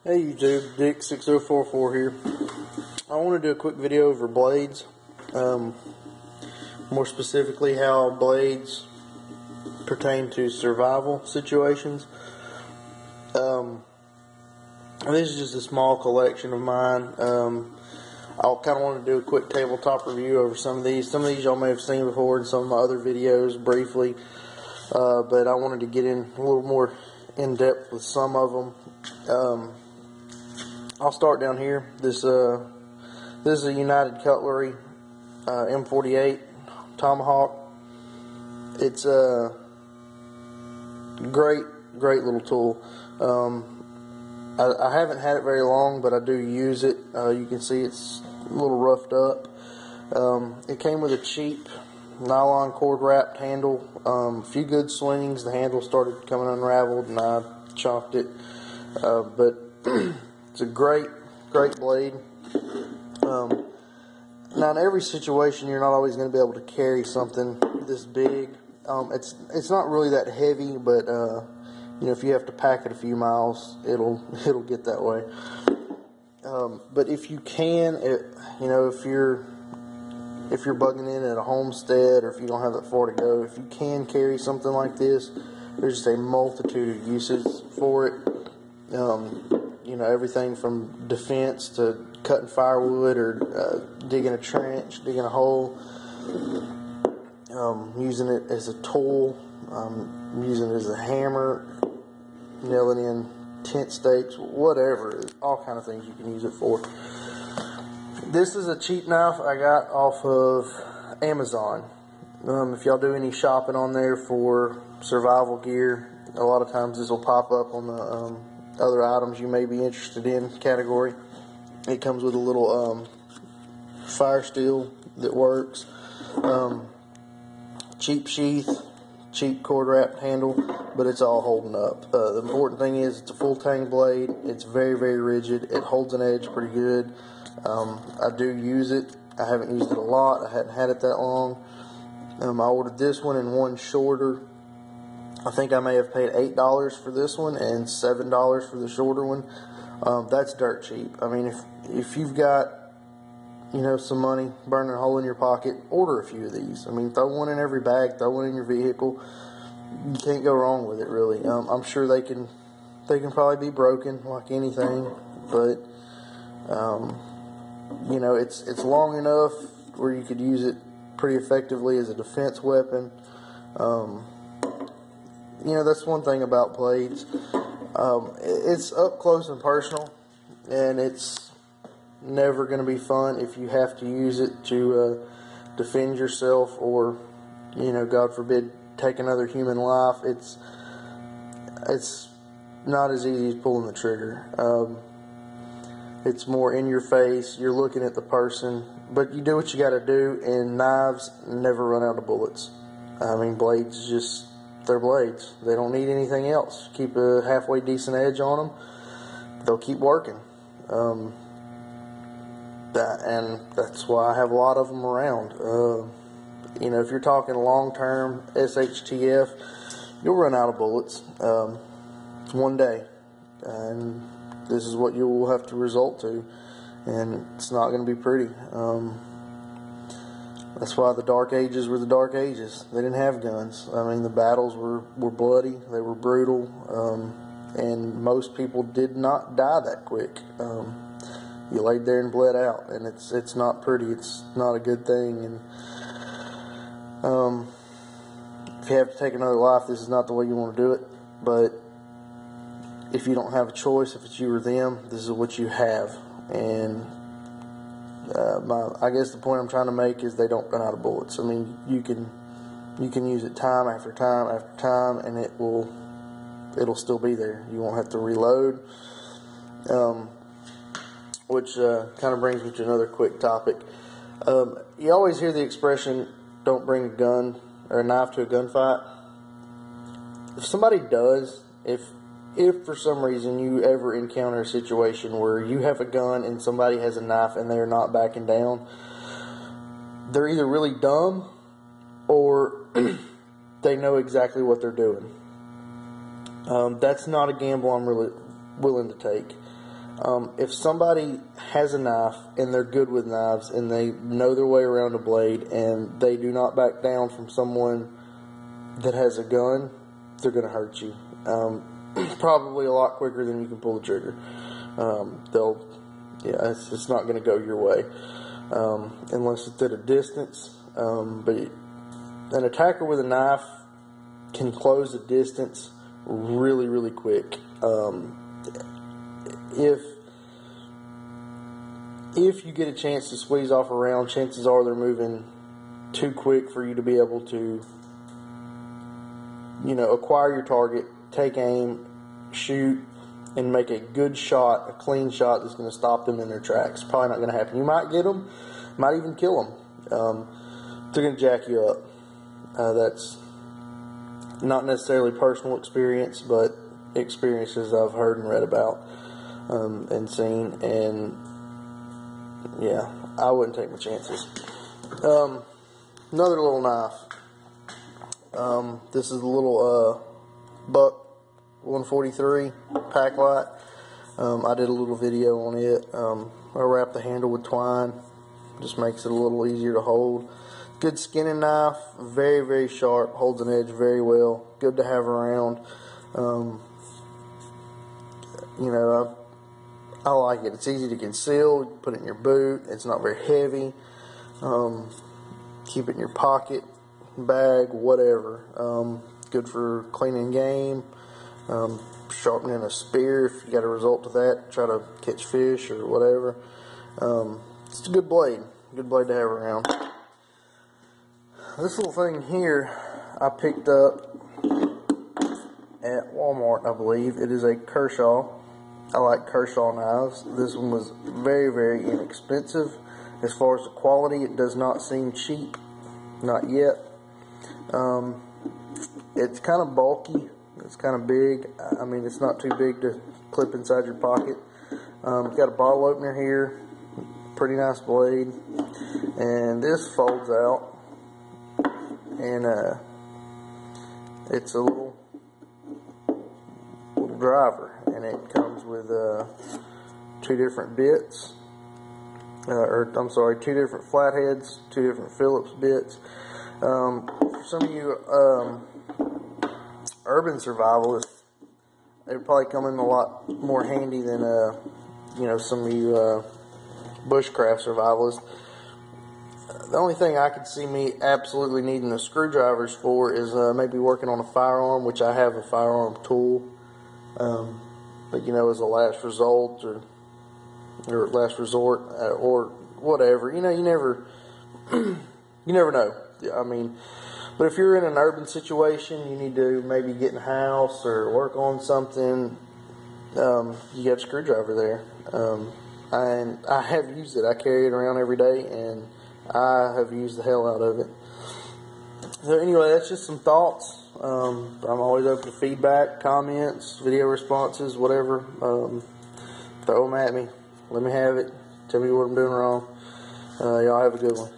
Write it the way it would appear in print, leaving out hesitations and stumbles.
Hey YouTube, Dick6044 here. I want to do a quick video over blades. More specifically how blades pertain to survival situations. This is just a small collection of mine. I kind of want to do a quick tabletop review over some of these. Some of these y'all may have seen before in some of my other videos briefly. But I wanted to get in a little more in depth with some of them. I'll start down here. This is a United Cutlery M48 Tomahawk. It's a great little tool. I haven't had it very long, but I do use it. You can see it's a little roughed up. It came with a cheap nylon cord wrapped handle. A few good swings. The handle started coming unraveled, and I chopped it. But it's a great blade. Now, in every situation, you're not always going to be able to carry something this big. It's not really that heavy, but you know, if you have to pack it a few miles, it'll get that way. But if you can, you know, if you're bugging in at a homestead, or if you don't have that far to go, if you can carry something like this, there's just a multitude of uses for it. You know, everything from defense to cutting firewood, or digging a trench, digging a hole, using it as a tool, using it as a hammer, nailing in tent stakes, whatever. All kind of things you can use it for. This is a cheap knife I got off of Amazon. If y'all do any shopping on there for survival gear, a lot of times this will pop up on the other items you may be interested in category. It comes with a little fire steel that works, cheap sheath, cheap cord wrapped handle, but it's all holding up. The important thing is it's a full tang blade. It's very rigid. It holds an edge pretty good. I do use it. I haven't used it a lot. I hadn't had it that long. I ordered this one and one shorter. I think I may have paid $8 for this one and $7 for the shorter one. That's dirt cheap. I mean, if you've got, you know, some money burning a hole in your pocket, order a few of these. I mean, throw one in every bag, throw one in your vehicle. You can't go wrong with it, really. I'm sure they can probably be broken like anything, but you know, it's long enough where you could use it pretty effectively as a defense weapon. You know, that's one thing about blades. It's up close and personal, and it's never going to be fun if you have to use it to defend yourself, or, you know, God forbid, take another human life. It's not as easy as pulling the trigger. It's more in your face. You're looking at the person, but you do what you got to do, and knives never run out of bullets. I mean, blades just, they're blades. They don't need anything else. Keep a halfway decent edge on them, they'll keep working. And that's why I have a lot of them around. You know, if you're talking long-term SHTF, you'll run out of bullets one day, and this is what you will have to resort to, and it's not going to be pretty. That's why the Dark Ages were the Dark Ages. They didn't have guns. I mean, the battles were bloody, they were brutal, and most people did not die that quick. You laid there and bled out, and it's not pretty. It's not a good thing. And if you have to take another life, this is not the way you want to do it. But if you don't have a choice, if it's you or them, this is what you have. And I guess the point I'm trying to make is they don't run out of bullets. I mean, you can use it time after time after time, and it'll still be there. You won't have to reload. Which kind of brings me to another quick topic. You always hear the expression, "Don't bring a gun or a knife to a gunfight." If somebody does, if for some reason you ever encounter a situation where you have a gun and somebody has a knife and they're not backing down, they're either really dumb or they know exactly what they're doing. That's not a gamble I'm really willing to take. If somebody has a knife and they're good with knives and they know their way around a blade and they do not back down from someone that has a gun, they're going to hurt you. Probably a lot quicker than you can pull the trigger. It's just not going to go your way unless it's at a distance. But an attacker with a knife can close the distance really, really quick. If you get a chance to squeeze off a round, chances are they're moving too quick for you to be able to, acquire your target, take aim, shoot, and make a good shot, a clean shot that's going to stop them in their tracks. Probably not going to happen. You might get them, might even kill them. They're going to jack you up. That's not necessarily personal experience, but experiences I've heard and read about and seen. And yeah, I wouldn't take my chances. Another little knife. This is a little Buck 143 pack light. I did a little video on it. I wrapped the handle with twine. Just makes it a little easier to hold. Good skinning knife. Very, very sharp. Holds an edge very well. Good to have around. I like it. It's easy to conceal. You can put it in your boot. It's not very heavy. Keep it in your pocket, bag, whatever. Good for cleaning game. Sharpening a spear if you got a result to that. Try to catch fish or whatever. It's a good blade. Good blade to have around. This little thing here I picked up at Walmart, I believe. It is a Kershaw. I like Kershaw knives. This one was very, very inexpensive. As far as the quality, it does not seem cheap. Not yet. It's kind of bulky. It's kind of big. I mean, it's not too big to clip inside your pocket. Got a bottle opener here. Pretty nice blade. And this folds out. And it's a little driver. And it comes with two different bits. Two different flatheads, two different Phillips bits. For some of you urban survivalists, it would probably come in a lot more handy than some of you bushcraft survivalists. The only thing I could see me absolutely needing the screwdrivers for is maybe working on a firearm, which I have a firearm tool, but as a last result or last resort or whatever. You never know. I mean, but if you're in an urban situation, you need to maybe get in a house or work on something. You got a screwdriver there. And I have used it. I carry it around every day, and I have used the hell out of it. So anyway, that's just some thoughts. I'm always open to feedback, comments, video responses, whatever. Throw them at me. Let me have it. Tell me what I'm doing wrong. Y'all have a good one.